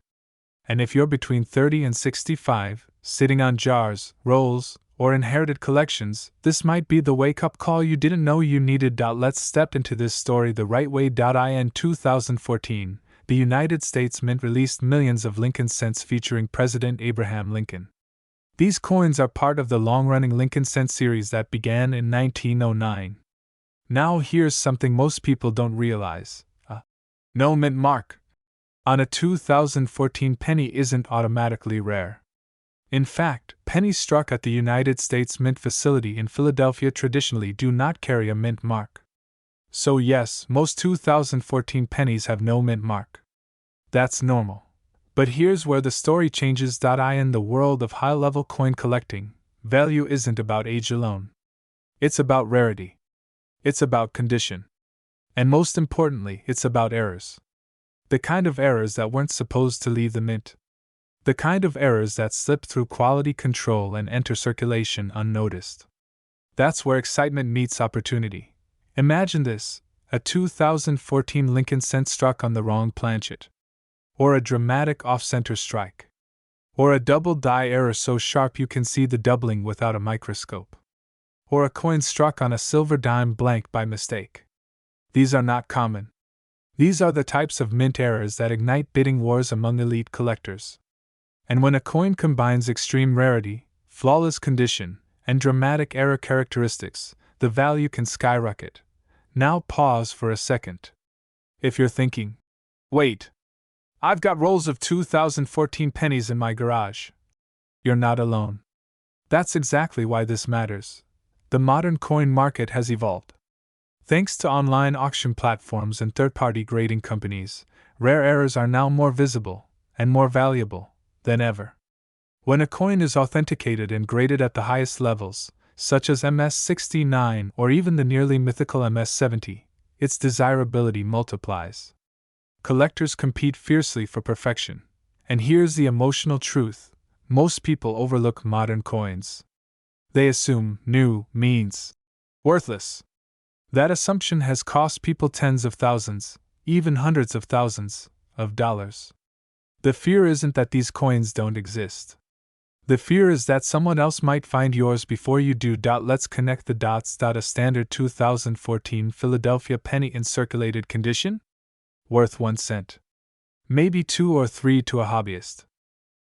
And if you're between 30 and 65, sitting on jars, rolls, or inherited collections, this might be the wake-up call you didn't know you needed. Let's step into this story the right way. In 2014, the United States Mint released millions of Lincoln cents featuring President Abraham Lincoln. These coins are part of the long-running Lincoln cent series that began in 1909. Now here's something most people don't realize. A no-mint mark on a 2014 penny isn't automatically rare. In fact, pennies struck at the United States Mint facility in Philadelphia traditionally do not carry a mint mark. So yes, most 2014 pennies have no mint mark. That's normal. But here's where the story changes. In the world of high-level coin collecting, value isn't about age alone. It's about rarity. It's about condition. And most importantly, it's about errors. The kind of errors that weren't supposed to leave the mint. The kind of errors that slip through quality control and enter circulation unnoticed. That's where excitement meets opportunity. Imagine this: a 2014 Lincoln cent struck on the wrong planchet. Or a dramatic off-center strike. Or a double die error so sharp you can see the doubling without a microscope. Or a coin struck on a silver dime blank by mistake. These are not common. These are the types of mint errors that ignite bidding wars among elite collectors. And when a coin combines extreme rarity, flawless condition, and dramatic error characteristics, the value can skyrocket. Now pause for a second. If you're thinking, wait, I've got rolls of 2014 pennies in my garage. You're not alone. That's exactly why this matters. The modern coin market has evolved. Thanks to online auction platforms and third-party grading companies, rare errors are now more visible and more valuable than ever. When a coin is authenticated and graded at the highest levels, such as MS-69 or even the nearly mythical MS-70, its desirability multiplies. Collectors compete fiercely for perfection. And here's the emotional truth: most people overlook modern coins. They assume new means worthless. That assumption has cost people tens of thousands, even hundreds of thousands, of dollars. The fear isn't that these coins don't exist. The fear is that someone else might find yours before you do. Let's connect the dots. A standard 2014 Philadelphia penny in circulated condition? Worth 1 cent. Maybe 2 or 3 to a hobbyist.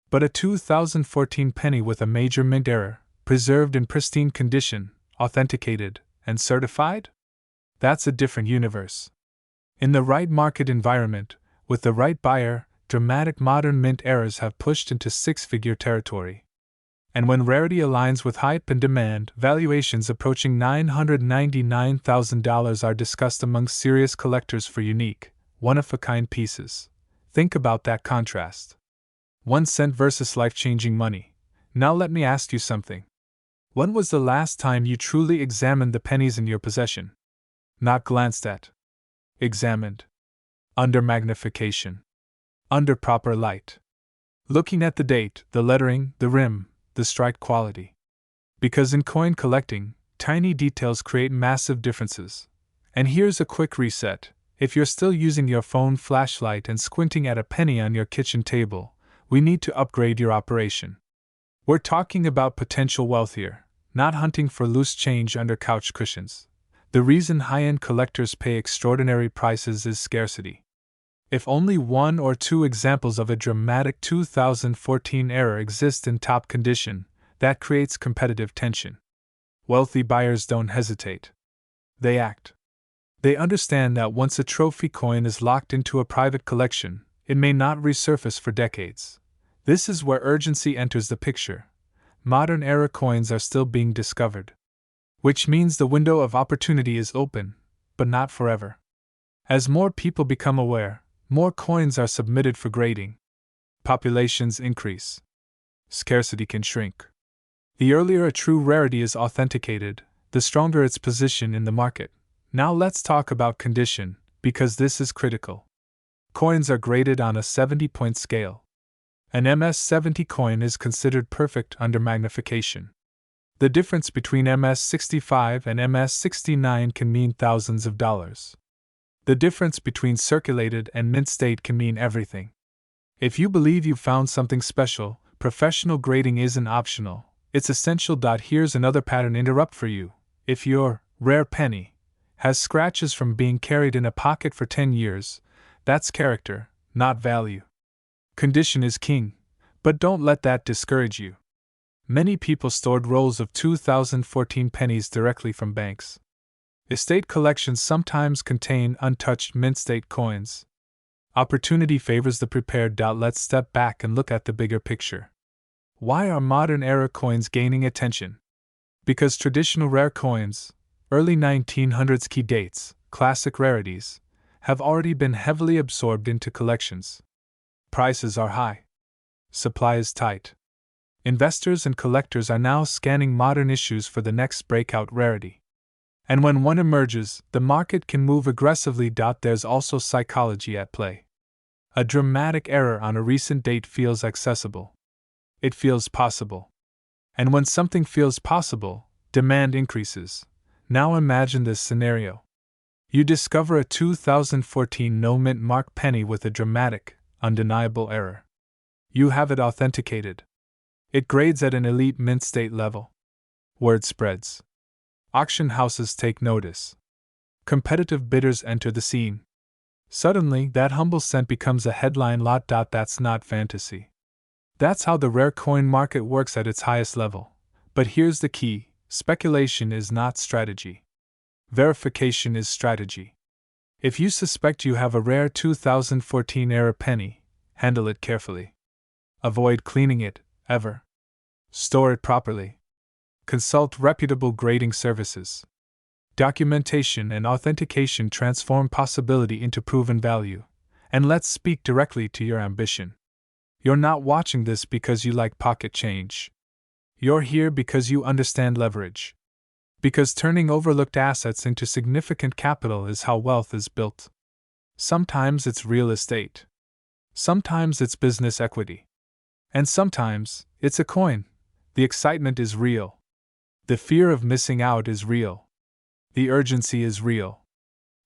But a 2014 penny with a major mint error, preserved in pristine condition, authenticated, and certified? That's a different universe. In the right market environment, with the right buyer, dramatic modern mint errors have pushed into six-figure territory. And when rarity aligns with hype and demand, valuations approaching $999,000 are discussed among serious collectors for unique, one-of-a-kind pieces. Think about that contrast. 1 cent versus life-changing money. Now let me ask you something. When was the last time you truly examined the pennies in your possession? Not glanced at. Examined. Under magnification. Under proper light. Looking at the date, the lettering, the rim, the strike quality. Because in coin collecting, tiny details create massive differences. And here's a quick reset. If you're still using your phone flashlight and squinting at a penny on your kitchen table, we need to upgrade your operation. We're talking about potential wealth here, not hunting for loose change under couch cushions. The reason high-end collectors pay extraordinary prices is scarcity. If only one or two examples of a dramatic 2014 error exist in top condition, that creates competitive tension. Wealthy buyers don't hesitate. They act. They understand that once a trophy coin is locked into a private collection, it may not resurface for decades. This is where urgency enters the picture. Modern era coins are still being discovered. Which means the window of opportunity is open, but not forever. As more people become aware, more coins are submitted for grading. Populations increase. Scarcity can shrink. The earlier a true rarity is authenticated, the stronger its position in the market. Now let's talk about condition, because this is critical. Coins are graded on a 70-point scale. An MS-70 coin is considered perfect under magnification. The difference between MS-65 and MS-69 can mean thousands of dollars. The difference between circulated and mint state can mean everything. If you believe you've found something special, professional grading isn't optional, it's essential. Here's another pattern interrupt for you. If your rare penny has scratches from being carried in a pocket for 10 years, that's character, not value. Condition is king, but don't let that discourage you. Many people stored rolls of 2014 pennies directly from banks. Estate collections sometimes contain untouched mint state coins. Opportunity favors the prepared. Let's step back and look at the bigger picture. Why are modern era coins gaining attention? Because traditional rare coins, early 1900s key dates, classic rarities, have already been heavily absorbed into collections. Prices are high. Supply is tight. Investors and collectors are now scanning modern issues for the next breakout rarity. And when one emerges, the market can move aggressively. There's also psychology at play. A dramatic error on a recent date feels accessible. It feels possible. And when something feels possible, demand increases. Now imagine this scenario. You discover a 2014 no-mint mark penny with a dramatic, undeniable error. You have it authenticated. It grades at an elite mint state level. Word spreads. Auction houses take notice. Competitive bidders enter the scene. Suddenly, that humble cent becomes a headline lot. That's not fantasy. That's how the rare coin market works at its highest level. But here's the key: speculation is not strategy. Verification is strategy. If you suspect you have a rare 2014 era penny, handle it carefully. Avoid cleaning it, ever. Store it properly. Consult reputable grading services. Documentation and authentication transform possibility into proven value. And let's speak directly to your ambition. You're not watching this because you like pocket change. You're here because you understand leverage. Because turning overlooked assets into significant capital is how wealth is built. Sometimes it's real estate. Sometimes it's business equity. And sometimes it's a coin. The excitement is real. The fear of missing out is real. The urgency is real.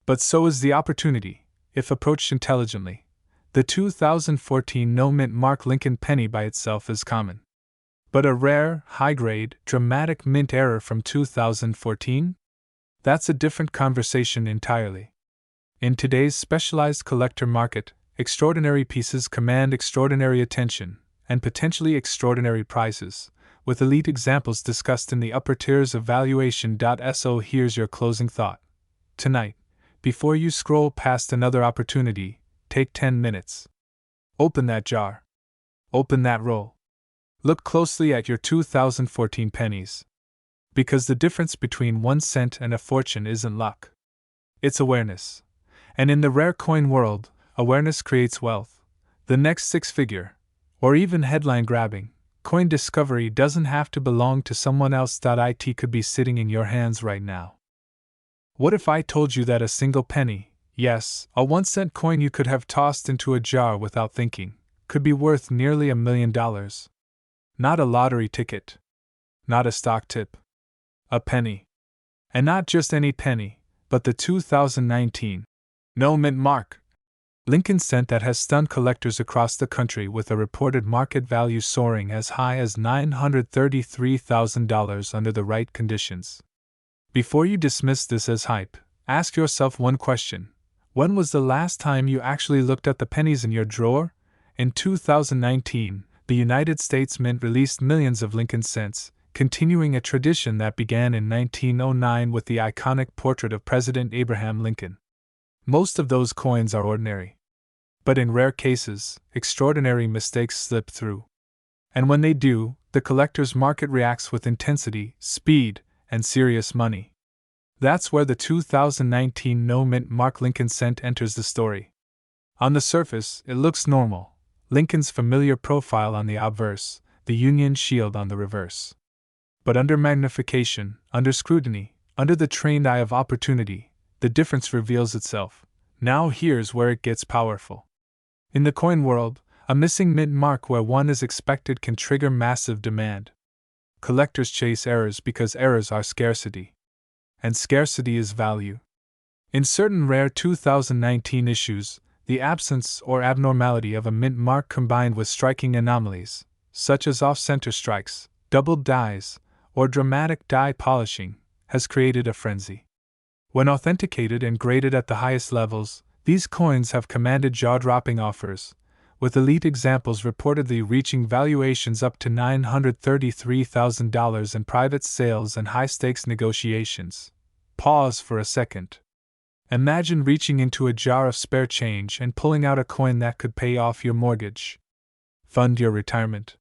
But so is the opportunity, if approached intelligently. The 2014 no-mint mark Lincoln penny by itself is common. But a rare, high-grade, dramatic mint error from 2014? That's a different conversation entirely. In today's specialized collector market, extraordinary pieces command extraordinary attention, and potentially extraordinary prices, with elite examples discussed in the upper tiers of valuation. So here's your closing thought. Tonight, before you scroll past another opportunity, take 10 minutes. Open that jar. Open that roll. Look closely at your 2014 pennies. Because the difference between 1 cent and a fortune isn't luck. It's awareness. And in the rare coin world, awareness creates wealth. The next six-figure, or even headline-grabbing, coin discovery doesn't have to belong to someone else. It could be sitting in your hands right now. What if I told you that a single penny, yes, a 1-cent coin you could have tossed into a jar without thinking, could be worth nearly $1 million? Not a lottery ticket. Not a stock tip. A penny. And not just any penny, but the 2019 no mint mark Lincoln cent that has stunned collectors across the country, with a reported market value soaring as high as $933,000 under the right conditions. Before you dismiss this as hype, ask yourself one question. When was the last time you actually looked at the pennies in your drawer? In 2019, the United States Mint released millions of Lincoln cents, continuing a tradition that began in 1909 with the iconic portrait of President Abraham Lincoln. Most of those coins are ordinary. But in rare cases, extraordinary mistakes slip through. And when they do, the collector's market reacts with intensity, speed, and serious money. That's where the 2019 no mint mark Lincoln cent enters the story. On the surface, it looks normal. Lincoln's familiar profile on the obverse, the Union shield on the reverse. But under magnification, under scrutiny, under the trained eye of opportunity, the difference reveals itself. Now here's where it gets powerful. In the coin world, a missing mint mark where one is expected can trigger massive demand. Collectors chase errors because errors are scarcity. And scarcity is value. In certain rare 2019 issues, the absence or abnormality of a mint mark combined with striking anomalies, such as off-center strikes, doubled dies, or dramatic die polishing, has created a frenzy. When authenticated and graded at the highest levels, these coins have commanded jaw-dropping offers, with elite examples reportedly reaching valuations up to $933,000 in private sales and high-stakes negotiations. Pause for a second. Imagine reaching into a jar of spare change and pulling out a coin that could pay off your mortgage, fund your retirement,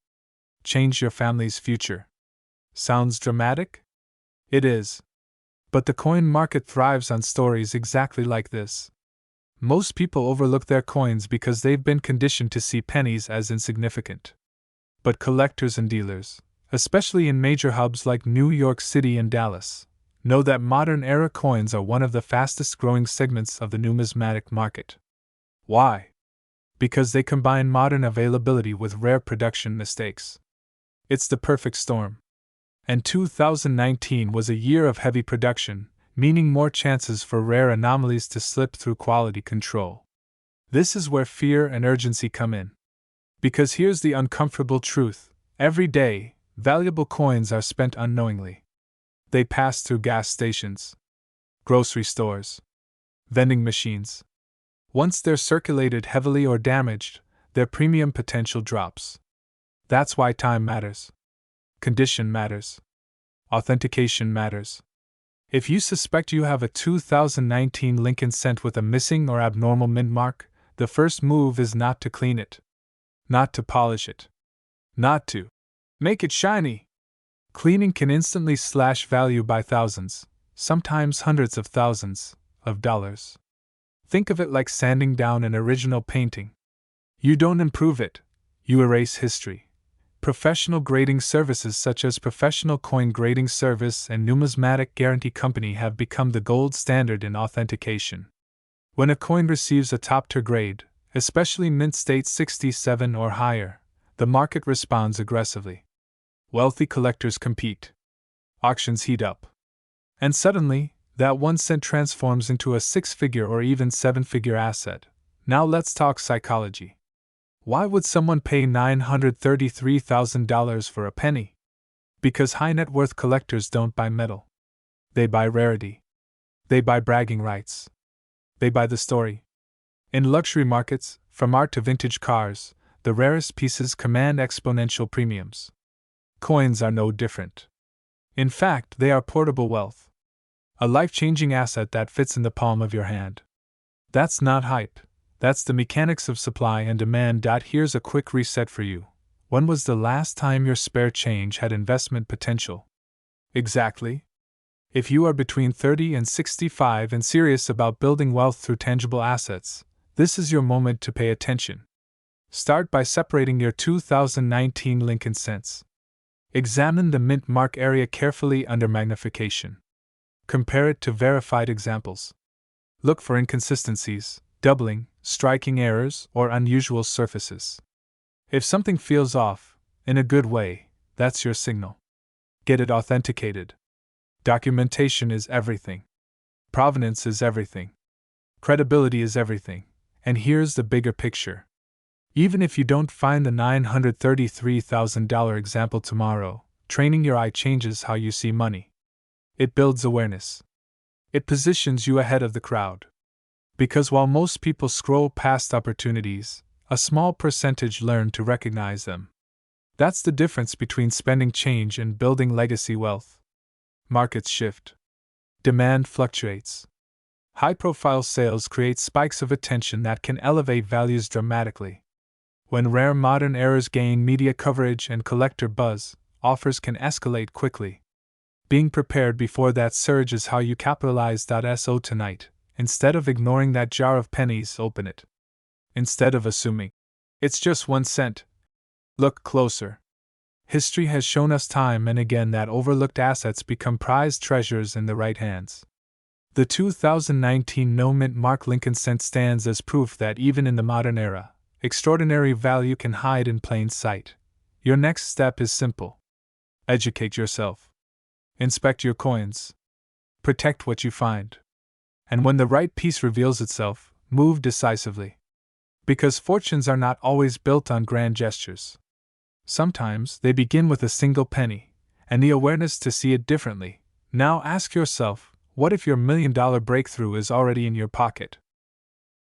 change your family's future. Sounds dramatic? It is. But the coin market thrives on stories exactly like this. Most people overlook their coins because they've been conditioned to see pennies as insignificant. But collectors and dealers, especially in major hubs like New York City and Dallas, know that modern-era coins are one of the fastest-growing segments of the numismatic market. Why? Because they combine modern availability with rare production mistakes. It's the perfect storm. And 2019 was a year of heavy production, meaning more chances for rare anomalies to slip through quality control. This is where fear and urgency come in. Because here's the uncomfortable truth: every day, valuable coins are spent unknowingly. They pass through gas stations, grocery stores, vending machines. Once they're circulated heavily or damaged, their premium potential drops. That's why time matters. Condition matters. Authentication matters. If you suspect you have a 2019 Lincoln cent with a missing or abnormal mint mark, the first move is not to clean it, not to polish it, not to make it shiny. Cleaning can instantly slash value by thousands, sometimes hundreds of thousands, of dollars. Think of it like sanding down an original painting. You don't improve it, you erase history. Professional grading services such as Professional Coin Grading Service and Numismatic Guarantee Company have become the gold standard in authentication. When a coin receives a top-tier grade, especially mint state 67 or higher, the market responds aggressively. Wealthy collectors compete. Auctions heat up. And suddenly, that 1 cent transforms into a 6-figure or even 7-figure asset. Now let's talk psychology. Why would someone pay $933,000 for a penny? Because high-net-worth collectors don't buy metal. They buy rarity. They buy bragging rights. They buy the story. In luxury markets, from art to vintage cars, the rarest pieces command exponential premiums. Coins are no different. In fact, they are portable wealth. A life-changing asset that fits in the palm of your hand. That's not hype. That's the mechanics of supply and demand. Here's a quick reset for you. When was the last time your spare change had investment potential? Exactly. If you are between 30 and 65 and serious about building wealth through tangible assets, this is your moment to pay attention. Start by separating your 2019 Lincoln cents. Examine the mint mark area carefully under magnification. Compare it to verified examples. Look for inconsistencies, doubling, striking errors, or unusual surfaces. If something feels off, in a good way, that's your signal. Get it authenticated. Documentation is everything. Provenance is everything. Credibility is everything. And here's the bigger picture. Even if you don't find the $933,000 example tomorrow, training your eye changes how you see money. It builds awareness. It positions you ahead of the crowd. Because while most people scroll past opportunities, a small percentage learn to recognize them. That's the difference between spending change and building legacy wealth. Markets shift. Demand fluctuates. High-profile sales create spikes of attention that can elevate values dramatically. When rare modern errors gain media coverage and collector buzz, offers can escalate quickly. Being prepared before that surge is how you capitalize. So tonight, instead of ignoring that jar of pennies, open it. Instead of assuming it's just 1 cent, look closer. History has shown us time and again that overlooked assets become prized treasures in the right hands. The 2019 no-mint Mark Lincoln cent stands as proof that even in the modern era, extraordinary value can hide in plain sight. Your next step is simple. Educate yourself. Inspect your coins. Protect what you find. And when the right piece reveals itself, move decisively. Because fortunes are not always built on grand gestures. Sometimes they begin with a single penny, and the awareness to see it differently. Now ask yourself, what if your $1 million breakthrough is already in your pocket?